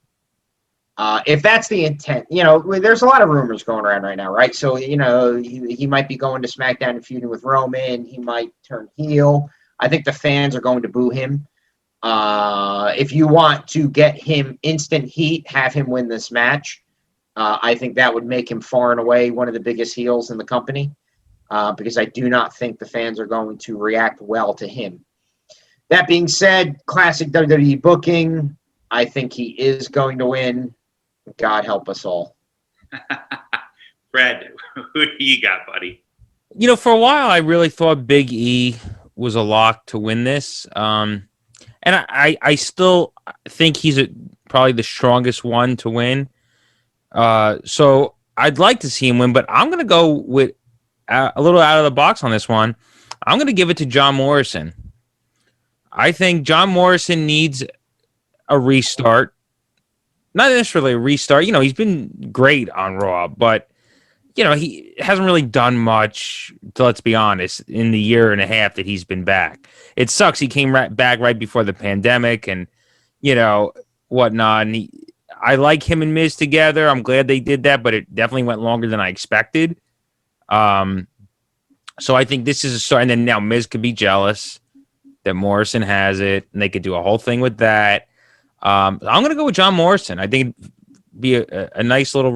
if that's the intent, there's a lot of rumors going around right now, right? So, he might be going to SmackDown and feuding with Roman. He might turn heel. I think the fans are going to boo him. If you want to get him instant heat, have him win this match. I think that would make him far and away one of the biggest heels in the company because I do not think the fans are going to react well to him. That being said, classic WWE booking. I think he is going to win. God help us all. Fred, who do you got, buddy? For a while, I really thought Big E was a lock to win this. And I still think he's probably the strongest one to win. So I'd like to see him win, but I'm going to go with a little out of the box on this one. I'm going to give it to John Morrison. I think John Morrison needs a restart. not necessarily a restart. He's been great on Raw, but he hasn't really done much, let's be honest, in the year and a half that he's been back. It sucks. He came back right before the pandemic and, whatnot. And I like him and Miz together. I'm glad they did that, but it definitely went longer than I expected. So I think this is a start. And then now Miz could be jealous that Morrison has it, and they could do a whole thing with that. I'm going to go with John Morrison. I think it'd be a nice little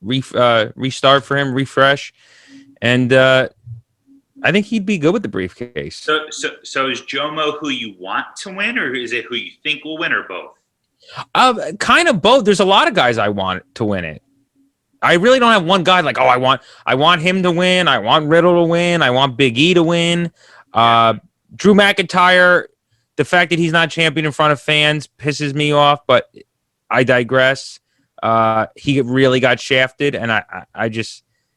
restart for him, refresh, and I think he'd be good with the briefcase. So is Jomo who you want to win, or is it who you think will win, or both? Kind of both. There's a lot of guys I want to win it. I really don't have one guy like, I want him to win. I want Riddle to win. I want Big E to win. Drew McIntyre, the fact that he's not champion in front of fans pisses me off, but I digress. He really got shafted, and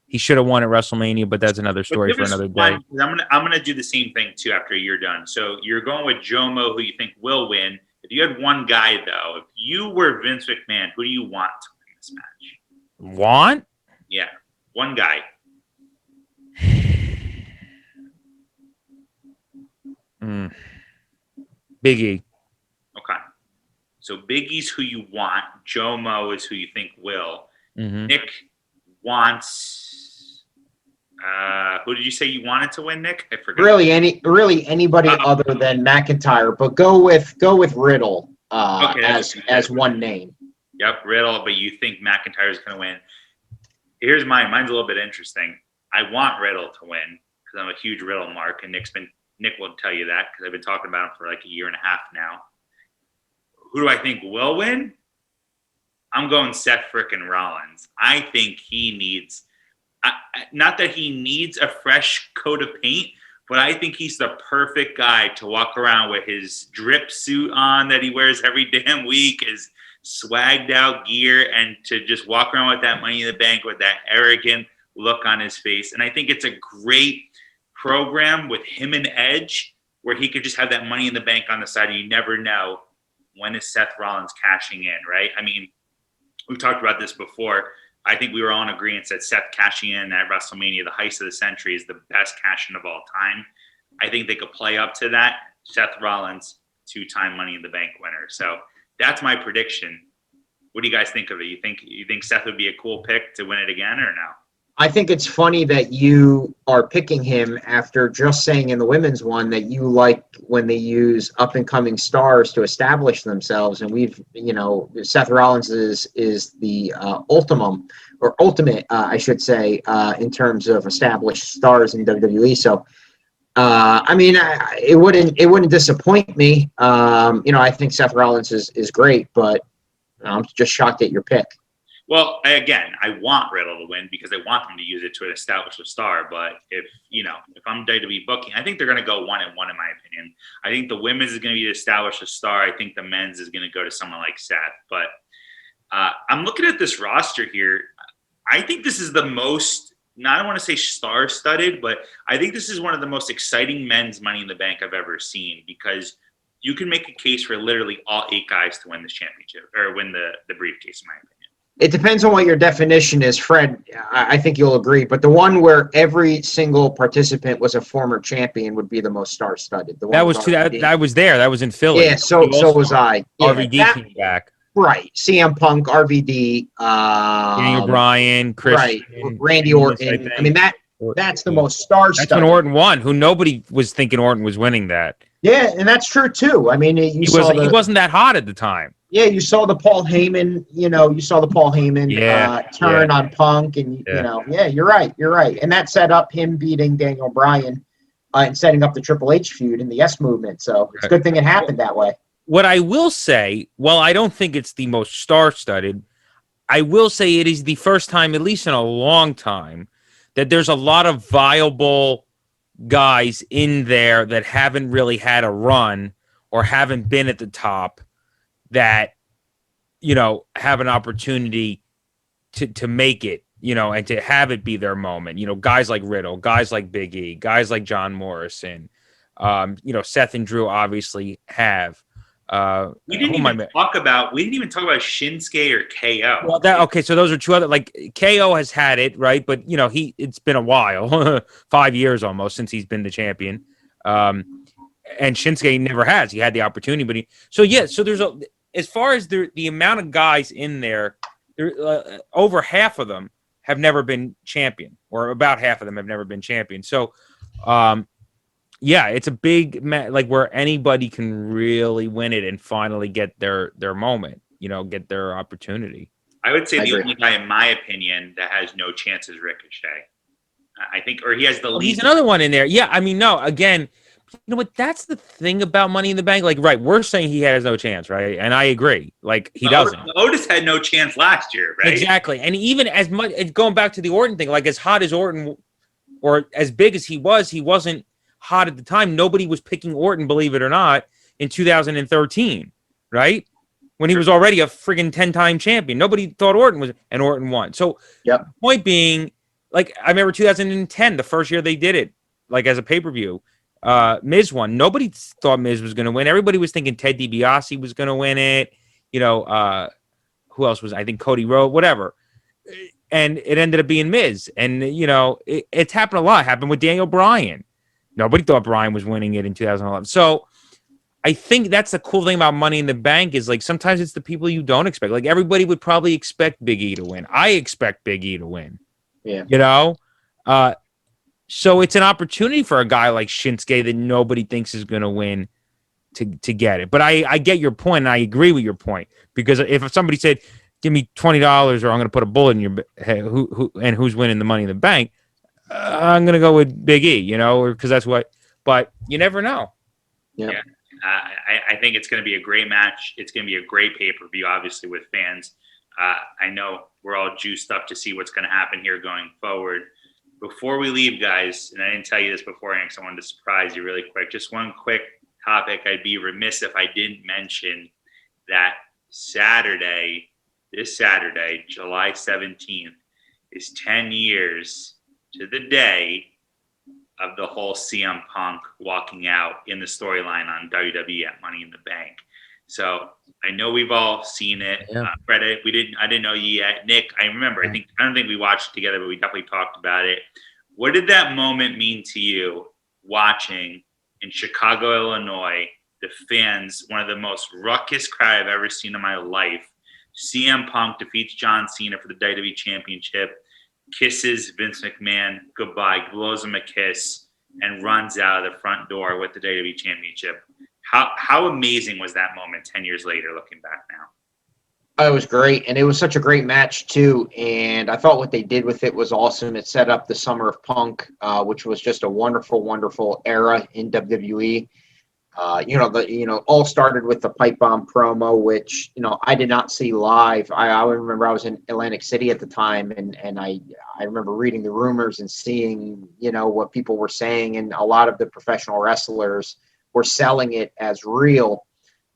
he should have won at WrestleMania, but that's another story for another day. I'm gonna do the same thing too after you're done. So you're going with Jomo, who you think will win. If you had one guy though, if you were Vince McMahon, who do you want to win this match? Want? Yeah, one guy. Big E. Okay. So Big E's who you want. Jomo is who you think will. Mm-hmm. Nick wants. Who did you say you wanted to win, Nick? I forgot. Really anybody other than McIntyre, but go with Riddle as one name. Yep, Riddle. But you think McIntyre is going to win? Here's mine. Mine's a little bit interesting. I want Riddle to win because I'm a huge Riddle mark, and Nick will tell you that because I've been talking about him for like a year and a half now. Who do I think will win? I'm going Seth frickin' Rollins. I think he needs, not that he needs a fresh coat of paint, but I think he's the perfect guy to walk around with his drip suit on that he wears every damn week, his swagged out gear, and to just walk around with that Money in the Bank with that arrogant look on his face. And I think it's a great program with him and Edge where he could just have that Money in the Bank on the side, and you never know when is Seth Rollins cashing in, right? I mean, we've talked about this before. I think we were all in agreement that Seth cashing in at WrestleMania, the heist of the century, is the best cash in of all time. I think they could play up to that. Seth Rollins, 2-time Money in the Bank winner. So that's my prediction. What do you guys think of it? You think Seth would be a cool pick to win it again or no? I think it's funny that you are picking him after just saying in the women's one that you like when they use up and coming stars to establish themselves. And Seth Rollins is the ultimate, I should say, in terms of established stars in WWE. So, it wouldn't disappoint me. I think Seth Rollins is great, but I'm just shocked at your pick. Well, again, I want Riddle to win because I want them to use it to establish a star. But if I'm WWE booking, I think they're going to go 1-1 in my opinion. I think the women's is going to be to establish a star. I think the men's is going to go to someone like Seth. But I'm looking at this roster here. I think this is the most, I don't want to say star-studded, but I think this is one of the most exciting men's Money in the Bank I've ever seen because you can make a case for literally all 8 guys to win this championship or win the briefcase, in my opinion. It depends on what your definition is, Fred. I think you'll agree, but the one where every single participant was a former champion would be the most star-studded. That was that was there. That was in Philly. Yeah, so was I. Yeah, RVD came back. Right, CM Punk, RVD, Daniel Bryan, Chris, right, Randy Orton. I mean that's the most star-studded. That's when Orton won. Who nobody was thinking Orton was winning that. Yeah, and that's true too. I mean, he wasn't that hot at the time. Yeah, you saw the Paul Heyman, turn on Punk, and you're right. And that set up him beating Daniel Bryan and setting up the Triple H feud in the S movement. So it's a good thing it happened that way. What I will say, while I don't think it's the most star-studded, I will say it is the first time, at least in a long time, that there's a lot of viable guys in there that haven't really had a run or haven't been at the top that, have an opportunity to make it, and to have it be their moment. Guys like Riddle, guys like Big E, guys like John Morrison, Seth and Drew obviously have. We didn't even talk about Shinsuke or KO. Well, okay, so those are two other, like, KO has had it, right? But it's been a while, 5 years almost since he's been the champion. And Shinsuke never has. He had the opportunity, but so there's as far as the amount of guys in there, over half of them have never been champion, or about half of them have never been champion. So, it's a big like where anybody can really win it and finally get their moment, get their opportunity. I would say the only guy, in my opinion, that has no chance is Ricochet. I think, or he has the least. He's another one in there. Yeah, I mean, no, again, you know what? That's the thing about Money in the Bank. Like, right, we're saying he has no chance, right? And I agree. Like, he doesn't. Otis had no chance last year, right? Exactly. And even as much, going back to the Orton thing, like, as hot as Orton, or as big as he wasn't hot at the time. Nobody was picking Orton, believe it or not, in 2013, right? When he was already a friggin' 10-time champion. Nobody thought Orton was, and Orton won. So, point being, like, I remember 2010, the first year they did it, like, as a pay-per-view. Miz won. Nobody thought Miz was going to win. Everybody was thinking Ted DiBiase was going to win it. Who else was? I think Cody Rhodes, whatever. And it ended up being Miz. And, it's happened a lot. It happened with Daniel Bryan. Nobody thought Bryan was winning it in 2011. So I think that's the cool thing about Money in the Bank is, like, sometimes it's the people you don't expect. Like, everybody would probably expect Big E to win. I expect Big E to win. Yeah. So it's an opportunity for a guy like Shinsuke that nobody thinks is going to win to get it. But I get your point, and I agree with your point, because if somebody said, "Give me $20, or I'm going to put a bullet in your head," who's winning the Money in the Bank? I'm going to go with Big E, because that's what. But you never know. Yeah. I think it's going to be a great match. It's going to be a great pay-per-view, obviously, with fans. I know we're all juiced up to see what's going to happen here going forward. Before we leave, guys, and I didn't tell you this beforehand because I wanted to surprise you really quick, just one quick topic. I'd be remiss if I didn't mention that this Saturday, July 17th, is 10 years to the day of the whole CM Punk walking out in the storyline on WWE at Money in the Bank. So I know we've all seen it. Yeah. Fred, I didn't know you yet. Nick, I remember. I don't think we watched it together, but we definitely talked about it. What did that moment mean to you watching in Chicago, Illinois, the fans, one of the most ruckus crowd I've ever seen in my life? CM Punk defeats John Cena for the WWE Championship, kisses Vince McMahon goodbye, blows him a kiss, and runs out of the front door with the WWE Championship. How amazing was that moment 10 years later, looking back now? It was great, and it was such a great match, too, and I thought what they did with it was awesome. It set up the Summer of Punk, which was just a wonderful, wonderful era in WWE. All started with the pipe bomb promo, which, I did not see live. I remember I was in Atlantic City at the time, and I remember reading the rumors and seeing, what people were saying, and a lot of the professional wrestlers were selling it as real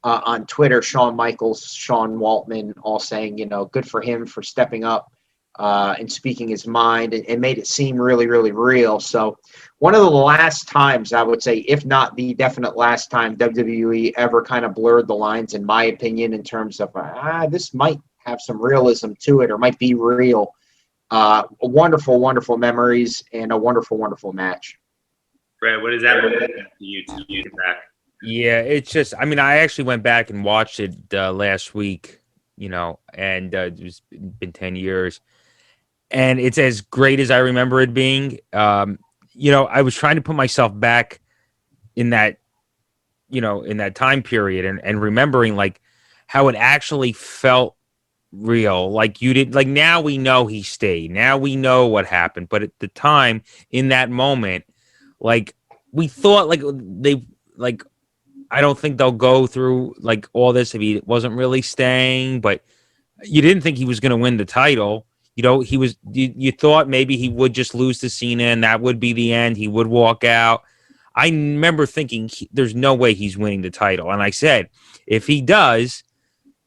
on Twitter. Shawn Michaels, Sean Waltman, all saying, good for him for stepping up and speaking his mind, and made it seem really, really real. So one of the last times, I would say, if not the definite last time, WWE ever kind of blurred the lines, in my opinion, in terms of this might have some realism to it or might be real. Wonderful, wonderful memories and a wonderful, wonderful match. Fred, what does that mean to you to get back? Yeah, it's just, I mean, I actually went back and watched it last week, and it's been 10 years. And it's as great as I remember it being. I was trying to put myself back in that, in that time period and remembering, like, how it actually felt real. Like, now we know he stayed. Now we know what happened. But at the time, in that moment, like, we thought, I don't think they'll go through, like, all this if he wasn't really staying, but you didn't think he was going to win the title. You thought maybe he would just lose to Cena and that would be the end. He would walk out. I remember thinking there's no way he's winning the title. And I said, if he does,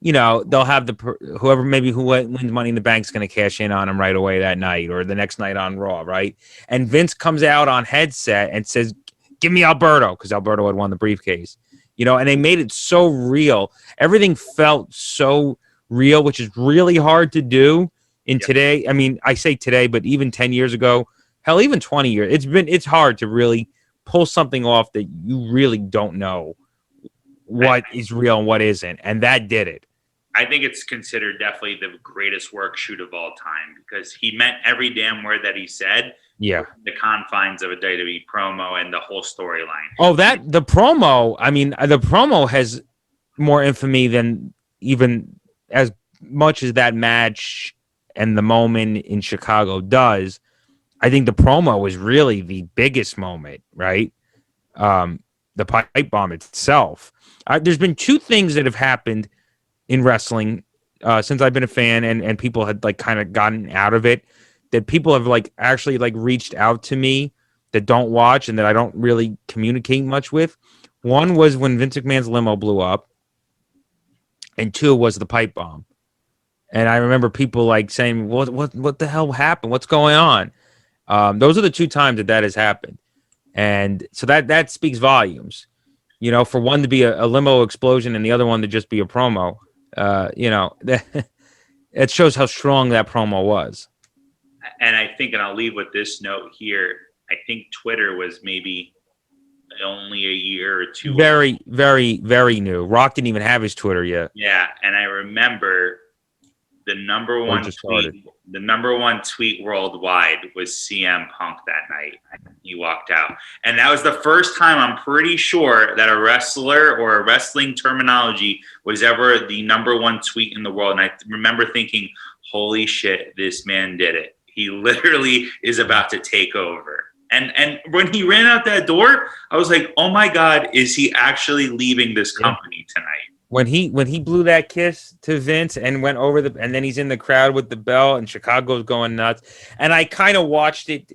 they'll have whoever wins Money in the Bank is going to cash in on him right away that night or the next night on Raw, right? And Vince comes out on headset and says, "Give me Alberto," because Alberto had won the briefcase. and they made it so real. Everything felt so real, which is really hard to do in today. I mean, I say today, but even 10 years ago, hell, even 20 years, it's hard to really pull something off that you really don't know what is real and what isn't. And that did it. I think it's considered definitely the greatest work shoot of all time because he meant every damn word that he said. Yeah. The confines of a WWE promo and the whole storyline. Oh, the promo, I mean, the promo has more infamy than even as much as that match and the moment in Chicago does. I think the promo was really the biggest moment, right? The pipe bomb itself. There's been two things that have happened in wrestling since I've been a fan and people had like kind of gotten out of it, that people have like actually like reached out to me that don't watch and that I don't really communicate much with. One was when Vince McMahon's limo blew up, and two was the pipe bomb. And I remember people like saying, what the hell happened? What's going on? Those are the two times that has happened. And so that speaks volumes, for one to be a limo explosion and the other one to just be a promo. It shows how strong that promo was. And I think, and I'll leave with this note here, I think Twitter was maybe only a year or two. Very, very, very new. Rock didn't even have his Twitter yet. Yeah, and I remember the number one tweet worldwide was CM Punk that night. He walked out. And that was the first time I'm pretty sure that a wrestler or a wrestling terminology was ever the number one tweet in the world. And I remember thinking, holy shit, this man did it. He literally is about to take over. And when he ran out that door, I was like, oh my God, is he actually leaving this company tonight? When he blew that kiss to Vince and went over and then he's in the crowd with the bell and Chicago's going nuts. And I kind of watched it.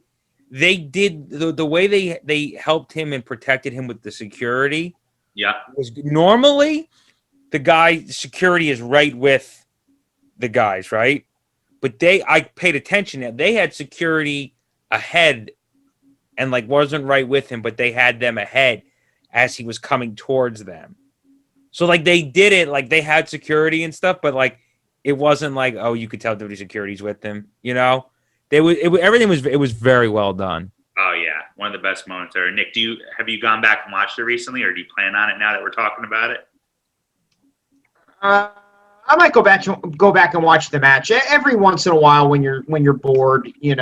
They did the way they helped him and protected him with the security. Yeah. Was normally the security is right with the guys, right? But I paid attention that they had security ahead and like wasn't right with him, but they had them ahead as he was coming towards them. So like they did it, like they had security and stuff, but like it wasn't like, oh, you could tell WWE security's with them, everything was very well done. Oh yeah, one of the best moments ever. Nick, have you gone back and watched it recently, or do you plan on it now that we're talking about it? I might go back and watch the match every once in a while when you're bored, and you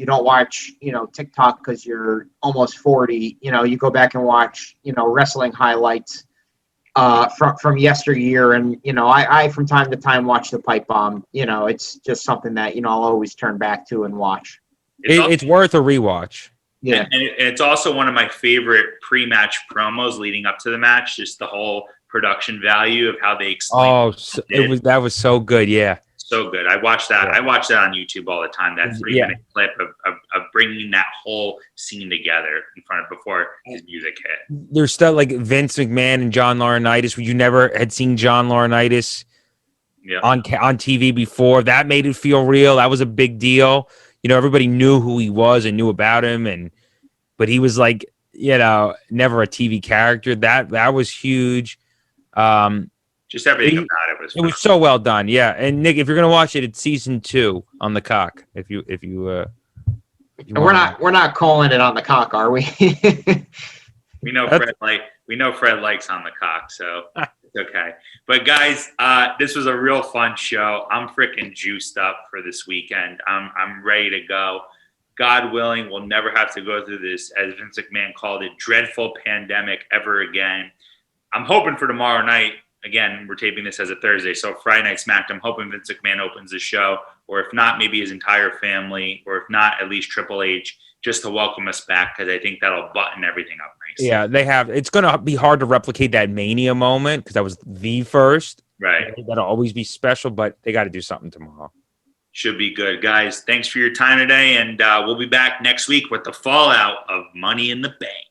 don't watch, TikTok because you're almost 40. You go back and watch, wrestling highlights from yesteryear, and I from time to time watch the pipe bomb. It's just something that I'll always turn back to and watch. It's worth a rewatch. Yeah, and it's also one of my favorite pre-match promos leading up to the match. Just the whole production value of how they explain. That was so good. Yeah, so good. I watched that. Yeah. I watch that on YouTube all the time. That 3-minute clip of bringing that whole scene together in front of before his music hit. There's stuff like Vince McMahon and John Laurinaitis, where you never had seen John Laurinaitis on TV before. That made it feel real. That was a big deal. Everybody knew who he was and knew about him, but he was like, never a TV character. That was huge. Just everything about it was. It was so well done. Yeah, and Nick, if you're gonna watch it, it's season 2 on the Cock. If you we're not calling it on the Cock, are we? We know Fred likes on the Cock, so it's okay. But guys, this was a real fun show. I'm freaking juiced up for this weekend. I'm ready to go. God willing, we'll never have to go through this, as Vince McMahon called it, dreadful pandemic ever again. I'm hoping for tomorrow night. Again, we're taping this as a Thursday, so Friday Night Smack. I'm hoping Vince McMahon opens the show, or if not, maybe his entire family, or if not, at least Triple H, just to welcome us back, because I think that'll button everything up nice. Yeah, they have. It's going to be hard to replicate that Mania moment, because that was the first. Right. That'll always be special, but they got to do something tomorrow. Should be good. Guys, thanks for your time today, and we'll be back next week with the fallout of Money in the Bank.